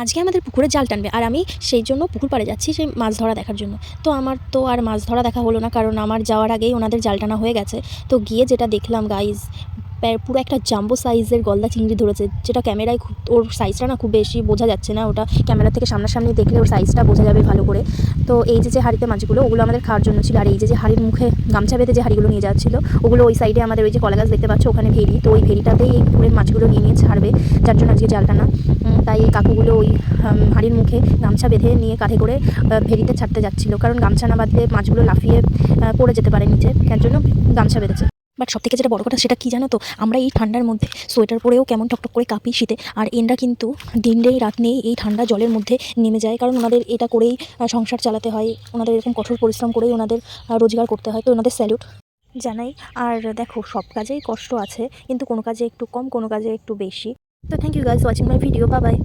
আজকে আমাদের পুকুরে জাল টানবে আর আমি সেই জন্য পুকুর পাড়ে যাচ্ছি সেই মাছ ধরা দেখার জন্য। তো আমার তো আর মাছ ধরা দেখা হলো না, কারণ আমার যাওয়ার আগেই ওনাদের জাল টানা হয়ে গেছে। তো গিয়ে যেটা দেখলাম গাইজ, পুরো একটা জাম্বো সাইজের গলদা চিংড়ি ধরেছে, যেটা ক্যামেরায় খুব, ওর সাইজটা না খুব বেশি বোঝা যাচ্ছে না, ওটা ক্যামেরা থেকে সামনাসামনি দেখলে ওর সাইজটা বোঝা যাবে ভালো করে। তো এই যে হাঁড়িতে মাছগুলো, ওগুলো আমাদের খাওয়ার জন্য ছিল। আর এই যে হাঁড়ির মুখে গামছা বেঁধে যে হাঁড়িগুলো নিয়ে যাচ্ছিলো, ওগুলো ওই সাইডে আমাদের ওই যে কলা গাছ দেখতে পাচ্ছ, ওখানে ভেড়ি, তো ওই ভেড়িটাতেই এই পুকুরের মাছগুলো নিয়ে নিয়ে ছাড়বে, যার জন্য আজকে জাল টানা। তাই এই কাকুগুলো ওই হাঁড়ির মুখে গামছা বেঁধে নিয়ে কাঁধে করে ভেড়িতে ছাড়তে যাচ্ছিলো, কারণ গামছা না বাঁধলে মাছগুলো লাফিয়ে পড়ে যেতে পারে নিচে, তার জন্য গামছা বেঁধেছে। বাট সবথেকে যেটা বড় কথা সেটা কি জানো তো, আমরা এই ঠান্ডার মধ্যে সোয়েটার পরেও কেমন টকটক করে কাঁপি শীতে, আর এনরা কিন্তু দিন নেই রাত নেই এই ঠান্ডা জলের মধ্যে নেমে যায়, কারণ ওনাদের এটা করেই সংসার চালাতে হয়, ওনাদের এরকম কঠোর পরিশ্রম করেই ওনাদের রোজগার করতে হয়, তো ওনাদের স্যালুট জানাই। আর দেখো, সব কাজেই কষ্ট আছে, কিন্তু কোনো কাজে একটু কম, কোনো কাজে একটু বেশি। তো thank you guys watching my video, bye by.